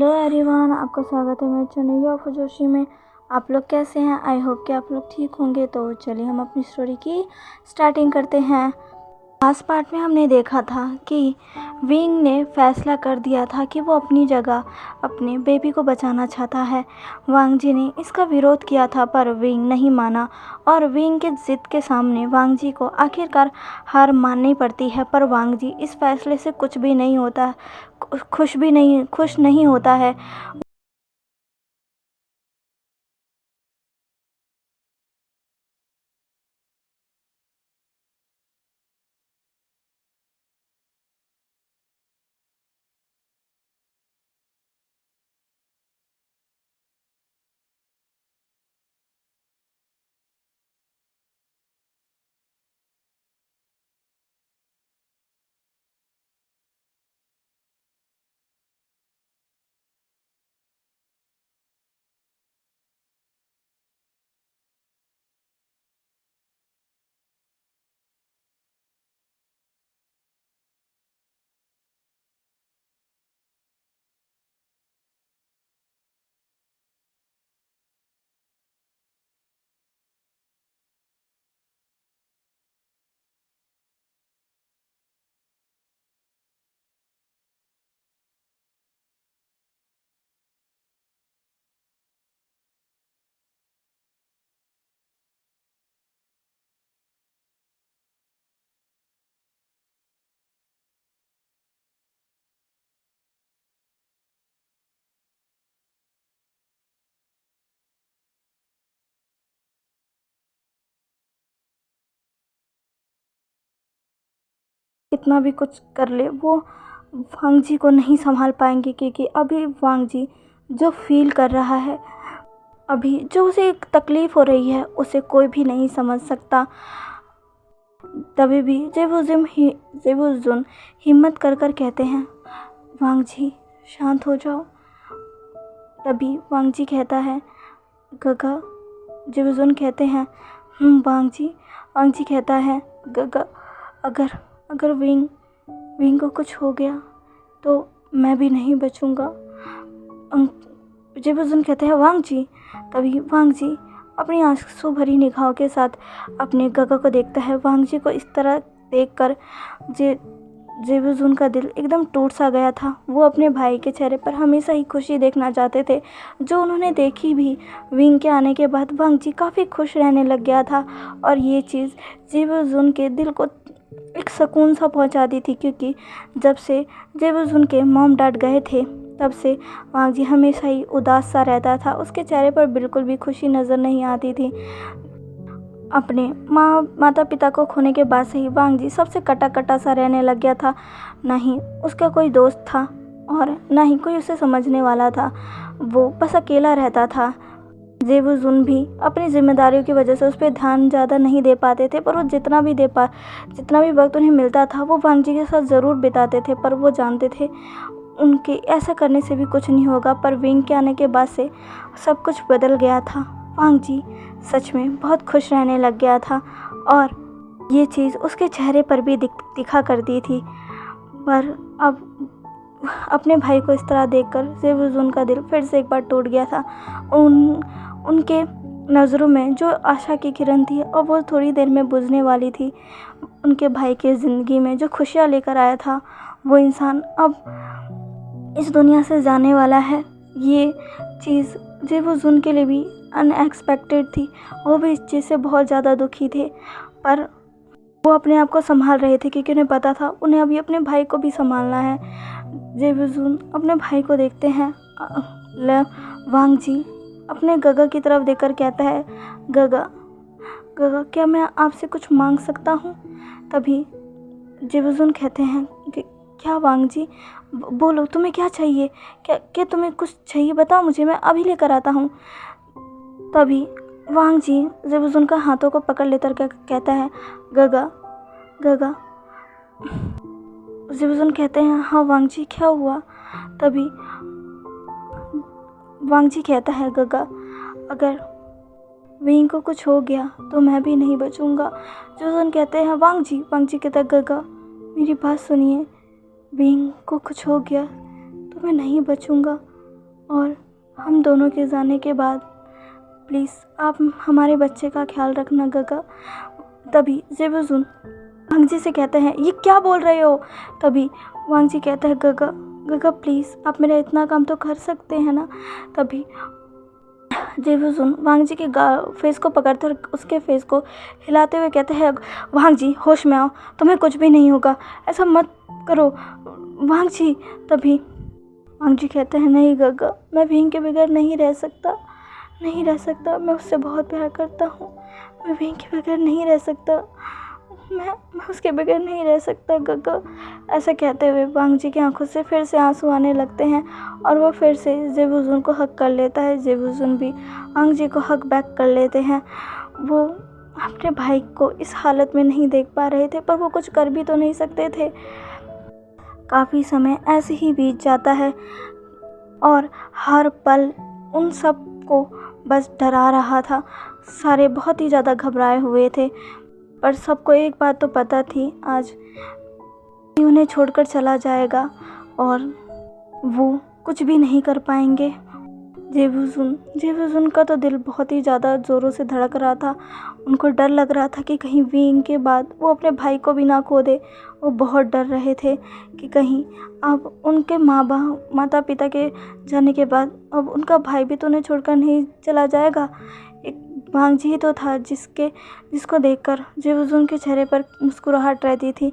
Hello everyone, आपका स्वागत है मेरे चैनल ऑफ जोशी में। आप लोग कैसे हैं? आई होप कि आप लोग ठीक होंगे। तो चलिए हम अपनी स्टोरी की स्टार्टिंग करते हैं। लास्ट पार्ट में हमने देखा था कि विंग ने फैसला कर दिया था कि वो अपनी जगह अपने बेबी को बचाना चाहता है। वांग जी ने इसका विरोध किया था पर विंग नहीं माना और विंग के जिद के सामने वांग जी को आखिरकार हार माननी पड़ती है। पर वांग जी इस फैसले से कुछ भी नहीं होता, खुश नहीं होता है। कितना भी कुछ कर ले वो वांग जी को नहीं संभाल पाएंगे, क्योंकि अभी वांग जी जो फील कर रहा है, अभी जो उसे एक तकलीफ़ हो रही है, उसे कोई भी नहीं समझ सकता। तभी भी जेबुजुन हिम्मत कर कर कहते हैं, वांग जी शांत हो जाओ। तभी वांग जी कहता है, गगा। जेबुजुन कहते हैं, वांग जी। वांग जी कहता है, गगा, अगर अगर विंग को कुछ हो गया तो मैं भी नहीं बचूंगा। जेबुजुन कहते हैं, वांग जी। तभी वांग जी अपनी आंसू भरी निगाहों के साथ अपने गगा को देखता है। वांग जी को इस तरह देखकर जेबुजुन का दिल एकदम टूट सा गया था। वो अपने भाई के चेहरे पर हमेशा ही खुशी देखना चाहते थे, जो उन्होंने देखी भी। विंग के आने के बाद वांग जी काफ़ी खुश रहने लग गया था और ये चीज़ जेबुजुन के दिल को एक सुकून सा पहुंचा दी थी, क्योंकि जब से जेबुजुन के मॉम डैड गए थे तब से वांग जी हमेशा ही उदास सा रहता था। उसके चेहरे पर बिल्कुल भी खुशी नज़र नहीं आती थी। अपने माता पिता को खोने के बाद से ही वांग जी सबसे कटा कटा सा रहने लग गया था। ना ही उसका कोई दोस्त था और ना ही कोई उसे समझने वाला था। वो बस अकेला रहता था। जेबुजुन भी अपनी जिम्मेदारियों की वजह से उस पर ध्यान ज़्यादा नहीं दे पाते थे, पर वो जितना भी वक्त उन्हें मिलता था वो वांग जी के साथ ज़रूर बिताते थे। पर वो जानते थे उनके ऐसा करने से भी कुछ नहीं होगा। पर विंग के आने के बाद से सब कुछ बदल गया था। वांग जी सच में बहुत खुश रहने लग गया था और ये चीज़ उसके चेहरे पर भी दिखा करती थी। पर अब अपने भाई को इस तरह देखकर जेबुजुन का दिल फिर से एक बार टूट गया था। उनके नज़रों में जो आशा की किरण थी और वो थोड़ी देर में बुझने वाली थी। उनके भाई की ज़िंदगी में जो खुशियाँ लेकर आया था, वो इंसान अब इस दुनिया से जाने वाला है। ये चीज़ जेबुजुन के लिए भी अनएक्सपेक्टेड थी। वो भी इस चीज़ से बहुत ज़्यादा दुखी थे, पर वो अपने आप को संभाल रहे थे, क्योंकि उन्हें पता था उन्हें अभी अपने भाई को भी संभालना है। जेबुजुन अपने भाई को देखते हैं। वांग जी अपने गगा की तरफ देखकर कहता है, गगा, क्या मैं आपसे कुछ मांग सकता हूँ? तभी जेबुजुन कहते हैं कि क्या वांग जी, बोलो तुम्हें क्या चाहिए? क्या तुम्हें कुछ चाहिए? बताओ मुझे, मैं अभी लेकर आता हूँ। तभी वांग जी जेबुजुन का हाथों को पकड़ लेकर कहता है, गगा। जेबुजुन कहते हैं, हाँ वांग जी क्या हुआ? तभी वांग जी कहता है, गगा, अगर विंग को कुछ हो गया तो मैं भी नहीं बचूंगा। जेबुजुन कहते हैं, वांग जी कहता है, गगा मेरी बात सुनिए, विंग को कुछ हो गया तो मैं नहीं बचूंगा। और हम दोनों के जाने के बाद प्लीज़ आप हमारे बच्चे का ख्याल रखना गगा। तभी जेबुजुन वांग जी से कहते हैं, ये क्या बोल रहे हो? तभी वांग जी कहता है, गगा गगा प्लीज़ आप मेरा इतना काम तो कर सकते हैं ना। तभी जेबुजुन वांग जी के फेस को पकड़ते और उसके फेस को हिलाते हुए कहते हैं, वांग जी होश में आओ, तुम्हें कुछ भी नहीं होगा, ऐसा मत करो वांग जी। तभी वांग जी कहते हैं, नहीं गगा मैं विंग के बगैर नहीं रह सकता, नहीं रह सकता, मैं उससे बहुत प्यार करता हूँ, मैं विंग के बगैर नहीं रह सकता, मैं उसके बगैर नहीं रह सकता गगा। ऐसा कहते हुए वांग जी की आंखों से फिर से आंसू आने लगते हैं और वो फिर से जेबुजुन को हक कर लेता है। जेबुजुन भी वांग जी को हक बैक कर लेते हैं। वो अपने भाई को इस हालत में नहीं देख पा रहे थे, पर वो कुछ कर भी तो नहीं सकते थे। काफ़ी समय ऐसे ही बीत जाता है और हर पल उन सब को बस डरा रहा था। सारे बहुत ही ज़्यादा घबराए हुए थे, पर सबको एक बात तो पता थी, आज उन्हें छोड़कर चला जाएगा और वो कुछ भी नहीं कर पाएंगे। जेबुजुन का तो दिल बहुत ही ज़्यादा ज़ोरों से धड़क रहा था। उनको डर लग रहा था कि कहीं विंग के बाद वो अपने भाई को भी ना खो दे। वो बहुत डर रहे थे कि कहीं अब उनके माता पिता के जाने के बाद अब उनका भाई भी तो उन्हें छोड़कर नहीं चला जाएगा। एक वांग जी ही तो था जिसको देखकर जेबुजुन के चेहरे पर मुस्कुराहट रहती थी।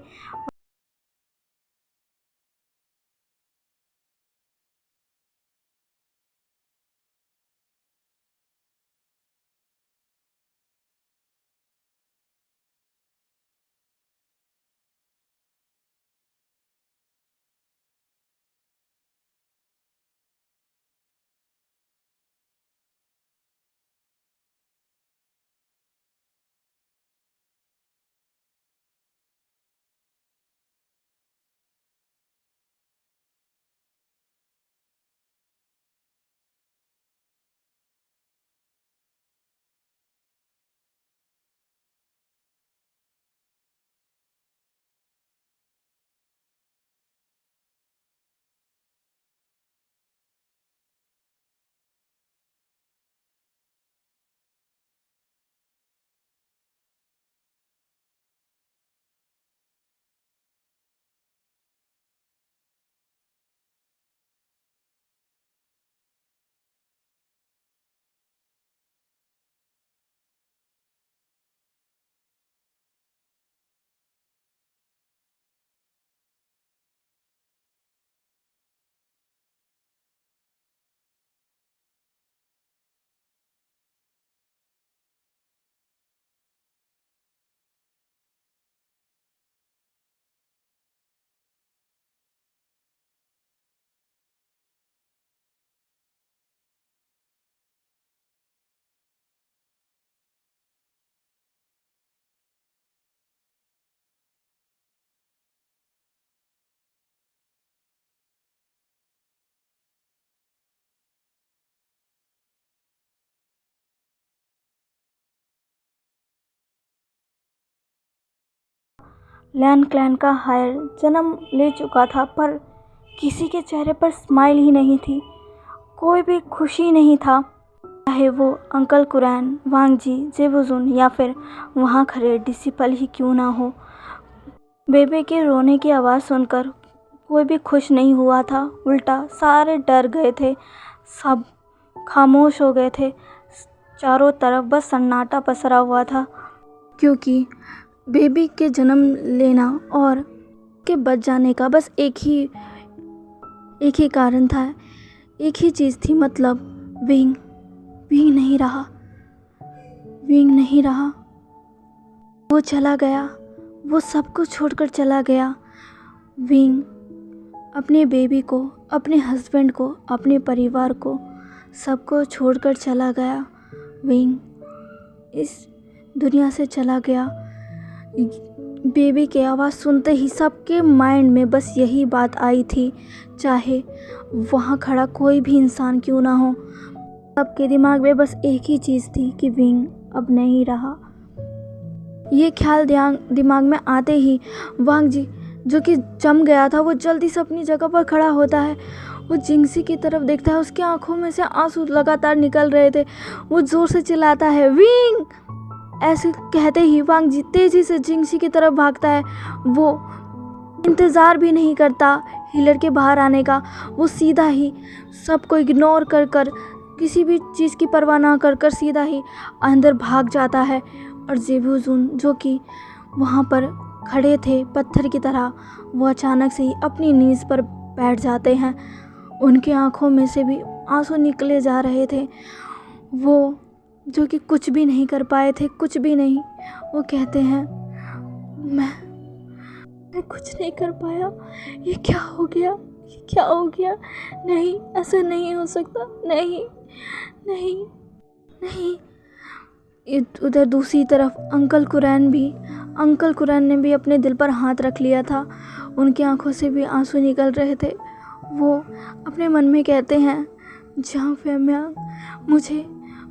लैन क्लैन का हायर जन्म ले चुका था, पर किसी के चेहरे पर स्माइल ही नहीं थी, कोई भी खुशी नहीं था। चाहे वो अंकल कुरैन, वांग जी, जेबुजुन या फिर वहाँ खड़े डिसिपल ही क्यों ना हो। बेबे के रोने की आवाज़ सुनकर कोई भी खुश नहीं हुआ था, उल्टा सारे डर गए थे, सब खामोश हो गए थे। चारों तरफ बस सन्नाटा पसरा हुआ था, क्योंकि बेबी के जन्म लेना और के बच जाने का बस एक ही कारण था, एक ही चीज़ थी, मतलब विंग नहीं रहा, विंग नहीं रहा। वो चला गया, वो सब कुछ छोड़कर चला गया। विंग अपने बेबी को, अपने हस्बैंड को, अपने परिवार को, सबको छोड़कर चला गया। विंग इस दुनिया से चला गया। बेबी की आवाज़ सुनते ही सबके माइंड में बस यही बात आई थी, चाहे वहाँ खड़ा कोई भी इंसान क्यों ना हो, सबके दिमाग में बस एक ही चीज़ थी कि विंग अब नहीं रहा। ये ख्याल दिमाग में आते ही वांग जी जो कि जम गया था, वो जल्दी से अपनी जगह पर खड़ा होता है। वो जिंगसी की तरफ देखता है, उसकी आंखों में से आंसू लगातार निकल रहे थे। वो जोर से चिल्लाता है, विंग। ऐसे कहते ही वांग जी तेजी से जिंगसी की तरफ भागता है। वो इंतज़ार भी नहीं करता हिलर के बाहर आने का। वो सीधा ही सबको इग्नोर कर कर, किसी भी चीज़ की परवाह ना कर कर सीधा ही अंदर भाग जाता है। और जेबूजुन जो कि वहाँ पर खड़े थे पत्थर की तरह, वो अचानक से ही अपनी नीज़ पर बैठ जाते हैं। उनकी आंखों में से भी आंसू निकले जा रहे थे। वो जो कि कुछ भी नहीं कर पाए थे, कुछ भी नहीं। वो कहते हैं, मैं कुछ नहीं कर पाया, ये क्या हो गया, ये क्या हो गया, नहीं ऐसा नहीं हो सकता, नहीं नहीं नहीं। उधर दूसरी तरफ अंकल कुरैन ने भी अपने दिल पर हाथ रख लिया था। उनकी आंखों से भी आंसू निकल रहे थे। वो अपने मन में कहते हैं, जहाँ फेमियांग,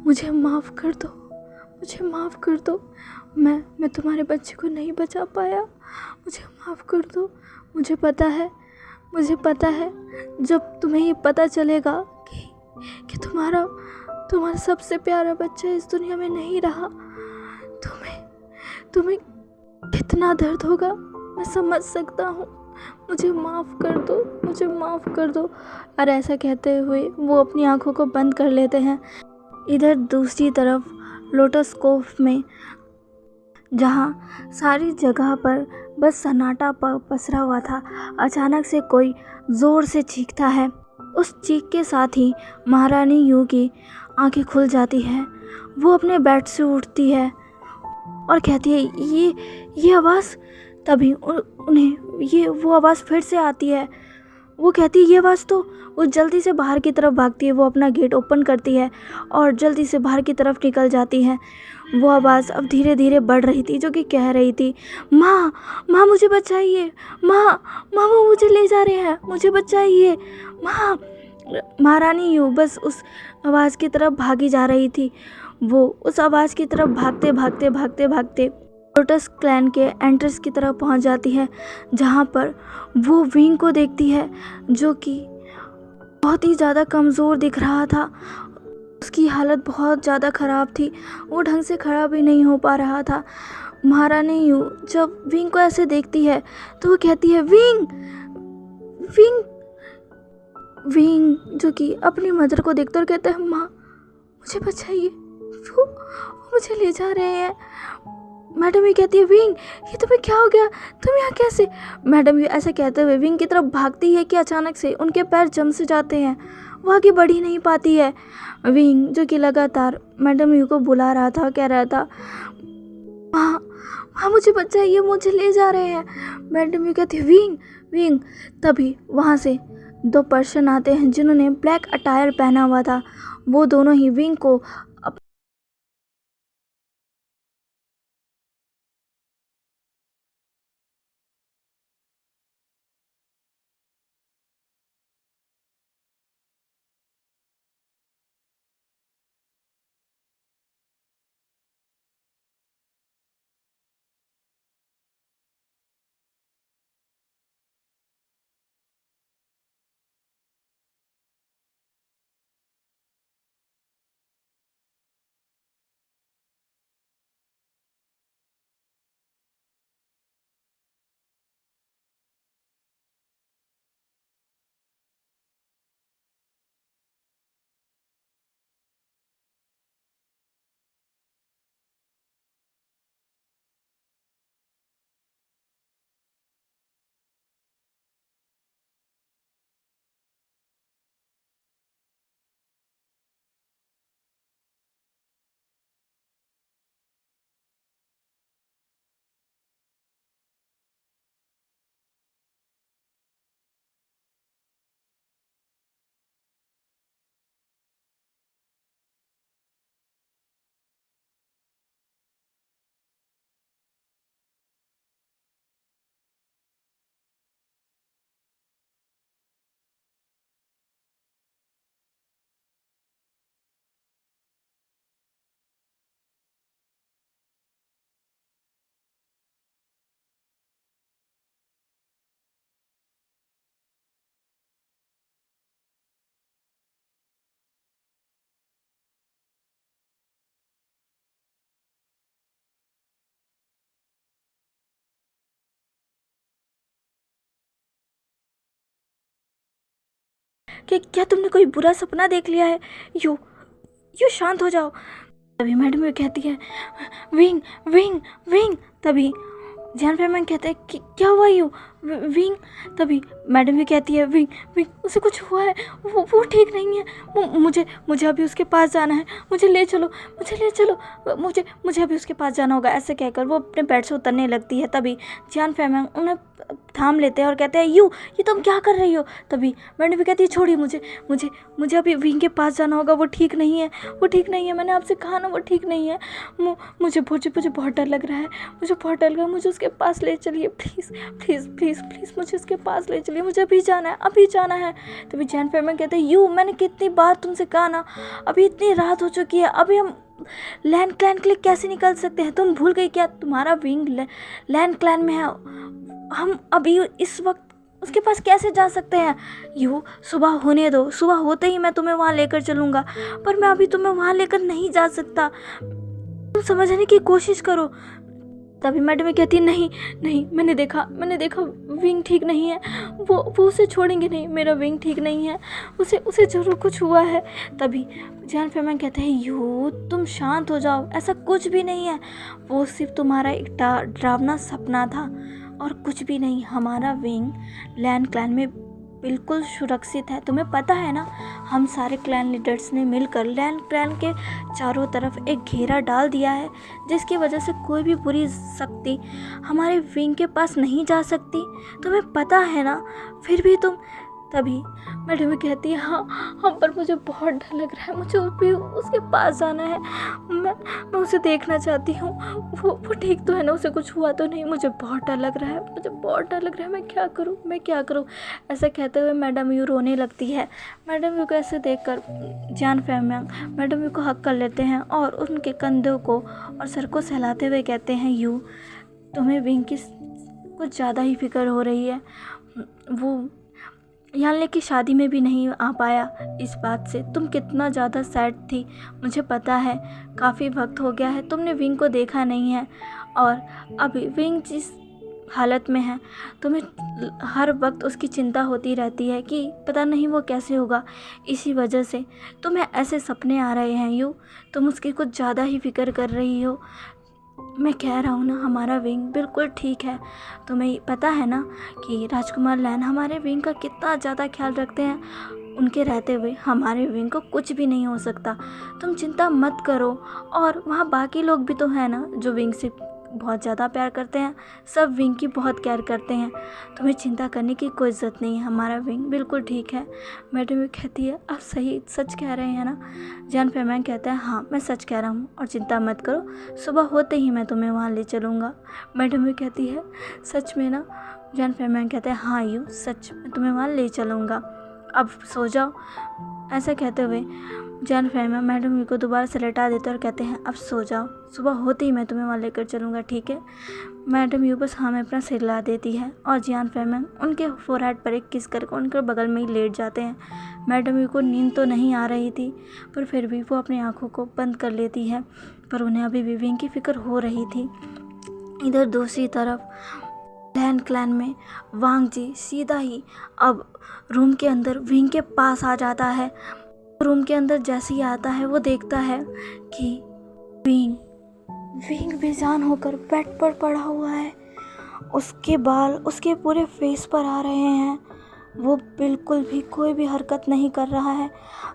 मुझे माफ़ कर दो, मुझे माफ़ कर दो। मैं तुम्हारे बच्चे को नहीं बचा पाया, मुझे माफ़ कर दो। मुझे पता है जब तुम्हें ये पता चलेगा कि तुम्हारा सबसे प्यारा बच्चा इस दुनिया में नहीं रहा, तुम्हें कितना दर्द होगा, मैं समझ सकता हूँ। मुझे माफ़ कर दो, मुझे माफ़ कर दो। और ऐसा कहते हुए वो अपनी आंखों को बंद कर लेते हैं। इधर दूसरी तरफ लोटस कोव में, जहाँ सारी जगह पर बस सन्नाटा पसरा हुआ था, अचानक से कोई ज़ोर से चीखता है। उस चीख के साथ ही महारानी यू की आंखें खुल जाती है। वो अपने बेड से उठती है और कहती है, ये आवाज़। तभी उन्हें वो आवाज़ फिर से आती है। वो कहती है, ये आवाज़ तो। वो जल्दी से बाहर की तरफ भागती है। वो अपना गेट ओपन करती है और जल्दी से बाहर की तरफ निकल जाती है। वो आवाज़ अब धीरे धीरे बढ़ रही थी, जो कि कह रही थी, माँ मुझे बचाइए, माँ वो मुझे ले जा रहे हैं, मुझे बचाइए माँ। महारानी यू बस उस आवाज़ की तरफ भागी जा रही थी। वो उस आवाज़ की तरफ भागते लोटस क्लैन के एंट्रेंस की तरफ पहुंच जाती है, जहां पर वो विंग को देखती है, जो कि बहुत ही ज़्यादा कमज़ोर दिख रहा था। उसकी हालत बहुत ज़्यादा ख़राब थी, वो ढंग से खड़ा भी नहीं हो पा रहा था। महारानी यू जब विंग को ऐसे देखती है तो वो कहती है, विंग विंग विंग जो कि अपनी मदर को देखता और कहता है, माँ मुझे बचाइए, वो मुझे ले जा रहे हैं। मैडम ये कहती है, विंग ये तुम्हें क्या हो गया, तुम यहाँ कैसे। मैडम ये ऐसा कहते हुए विंग की तरफ भागती है कि अचानक से उनके पैर जम से जाते हैं। वो आगे बढ़ ही नहीं पाती है। विंग जो कि लगातार मैडम यू को बुला रहा था, कह रहा था, माँ मुझे बचाइए, मुझे ले जा रहे हैं। मैडम यू कहती है, विंग। तभी वहाँ से 2 पर्सन आते हैं जिन्होंने ब्लैक अटायर पहना हुआ था। वो दोनों ही विंग को क्या तुमने कोई बुरा सपना देख लिया है? यू शांत हो जाओ। तभी मैडम यू कहती है विंग विंग विंग। तभी जान फैमंग कहते हैं कि क्या हुआ यू विंग। तभी मैडम भी कहती है विंग विंग उसे कुछ हुआ है, वो ठीक नहीं है, मुझे अभी उसके पास जाना है, मुझे ले चलो, मुझे अभी उसके पास जाना होगा। ऐसे कहकर वो अपने बेड से उतरने लगती है। तभी जान फैमंग उन्हें थाम लेते हैं और कहते हैं ये तुम क्या कर रही हो? तभी मैडम भी कहती है छोड़िए मुझे अभी विंग के पास जाना होगा, वो ठीक नहीं है, मैंने आपसे कहा ना वो ठीक नहीं है। मुझे बहुत डर लग रहा है, मुझे उसके पास ले चलिए प्लीज़ मुझे उसके पास ले चलिए, मुझे अभी जाना है। तभी जान फैमंग कहते हैं मैंने कितनी बार तुमसे कहा ना, अभी इतनी रात हो चुकी है, अभी हम लैंड क्लैन के लिए कैसे निकल सकते हैं? तुम भूल गई क्या तुम्हारा विंग लैंड क्लैन में है? हम अभी इस वक्त उसके पास कैसे जा सकते हैं? सुबह होने दो, सुबह होते ही मैं तुम्हें वहाँ लेकर चलूँगा, पर मैं अभी तुम्हें वहाँ लेकर नहीं जा सकता, तुम समझने की कोशिश करो। तभी मैडम कहती है नहीं मैंने देखा विंग ठीक नहीं है, वो उसे छोड़ेंगे नहीं, मेरा विंग ठीक नहीं है, उसे ज़रूर कुछ हुआ है। तभी जान फैमंग कहते हैं तुम शांत हो जाओ, ऐसा कुछ भी नहीं है, वो सिर्फ तुम्हारा एक डरावना सपना था और कुछ भी नहीं। हमारा विंग लैंड क्लैन में बिल्कुल सुरक्षित है, तुम्हें पता है ना, हम सारे क्लैन लीडर्स ने मिलकर लैंड क्लैन के चारों तरफ एक घेरा डाल दिया है, जिसकी वजह से कोई भी बुरी शक्ति हमारे विंग के पास नहीं जा सकती, तुम्हें पता है ना, फिर भी तुम। तभी मैडम कहती है हाँ पर मुझे बहुत डर लग रहा है, मुझे भी उसके पास जाना है, मैं उसे देखना चाहती हूँ, वो ठीक तो है ना, उसे कुछ हुआ तो नहीं, मुझे बहुत डर लग रहा है, मैं क्या करूँ। ऐसा कहते हुए मैडम यू रोने लगती है। मैडम यू को ऐसे देखकर जान फैमंग मैडम यू को हक कर लेते हैं और उनके कंधों को और सर को सहलाते हुए कहते हैं तुम्हें विंग की कुछ ज़्यादा ही फिक्र हो रही है, वो यानले की शादी में भी नहीं आ पाया, इस बात से तुम कितना ज़्यादा सैड थी, मुझे पता है, काफ़ी वक्त हो गया है तुमने विंग को देखा नहीं है, और अभी विंग जिस हालत में है तुम्हें हर वक्त उसकी चिंता होती रहती है कि पता नहीं वो कैसे होगा, इसी वजह से तुम्हें ऐसे सपने आ रहे हैं। तुम उसकी कुछ ज़्यादा ही फिक्र कर रही हो। मैं कह रहा हूँ ना, हमारा विंग बिल्कुल ठीक है, तुम्हें पता है ना कि राजकुमार लैन हमारे विंग का कितना ज़्यादा ख्याल रखते हैं, उनके रहते हुए हमारे विंग को कुछ भी नहीं हो सकता, तुम चिंता मत करो। और वहाँ बाकी लोग भी तो हैं ना जो विंग से बहुत ज़्यादा प्यार करते हैं, सब विंग की बहुत केयर करते हैं, तुम्हें चिंता करने की कोई ज़रूरत नहीं है, हमारा विंग बिल्कुल ठीक है। मैडम कहती है आप सच कह रहे हैं ना? जान फैमंग कहता है हाँ मैं सच कह रहा हूँ और चिंता मत करो, सुबह होते ही मैं तुम्हें वहाँ ले चलूँगा। मैडम कहती है सच में ना? जान फैमंग कहता है हाँ सच, मैं तुम्हें वहाँ ले चलूँगा, अब सो जाओ। ऐसा कहते हुए जान फैमंग मैडम को दोबारा से लेटा देते और कहते हैं अब सो जाओ, सुबह होते ही मैं तुम्हें वहाँ लेकर चलूँगा, ठीक है? मैडम बस हाँ में अपना सिर हिला देती है और जान फैमंग उनके फोरहेड पर एक किस करके उनके बगल में ही लेट जाते हैं। मैडम को नींद तो नहीं आ रही थी, पर फिर भी वो अपनी आँखों को बंद कर लेती है, पर उन्हें अभी भी विंग की फिक्र हो रही थी। इधर दूसरी तरफ लैंड क्लैन में वांग जी सीधा ही अब रूम के अंदर विंग के पास आ जाता है। रूम के अंदर जैसे ही आता है वो देखता है कि विंग बेजान होकर बेड पर पड़ा हुआ है, उसके बाल उसके पूरे फेस पर आ रहे हैं, वो बिल्कुल भी कोई भी हरकत नहीं कर रहा है।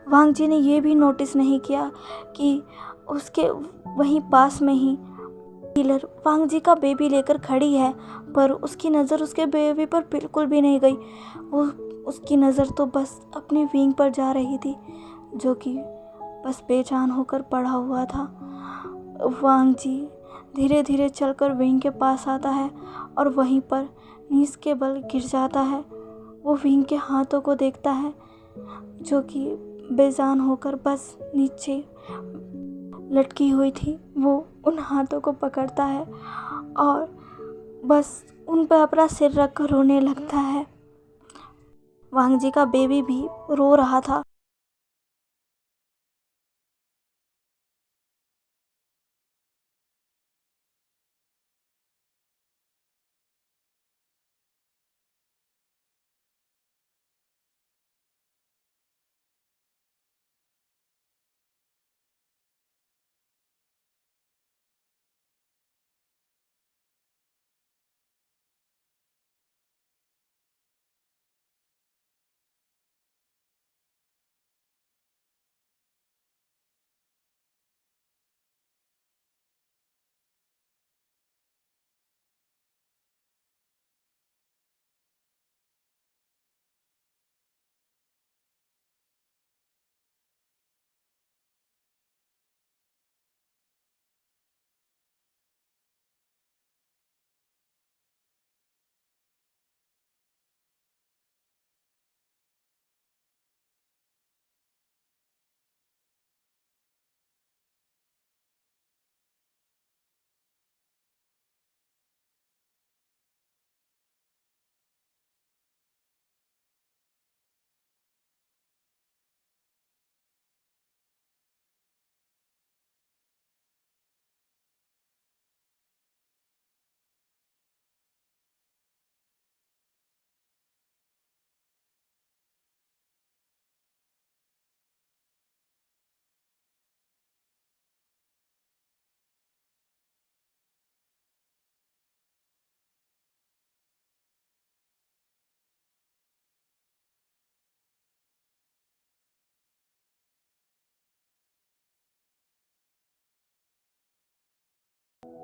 वांग जी ने ये भी नोटिस नहीं किया कि उसके वहीं पास में ही हीलर वांग जी का बेबी लेकर खड़ी है, पर उसकी नज़र उसके बेबी पर बिल्कुल भी नहीं गई, वो उसकी नज़र तो बस अपनी विंग पर जा रही थी, जो कि बस बेजान होकर पड़ा हुआ था। वांग जी धीरे धीरे चलकर विंग के पास आता है और वहीं पर नीस के बल गिर जाता है। वो विंग के हाथों को देखता है जो कि बेजान होकर बस नीचे लटकी हुई थी, वो उन हाथों को पकड़ता है और बस उन पर अपना सिर रख कर रोने लगता है। वांग जी का बेबी भी रो रहा था।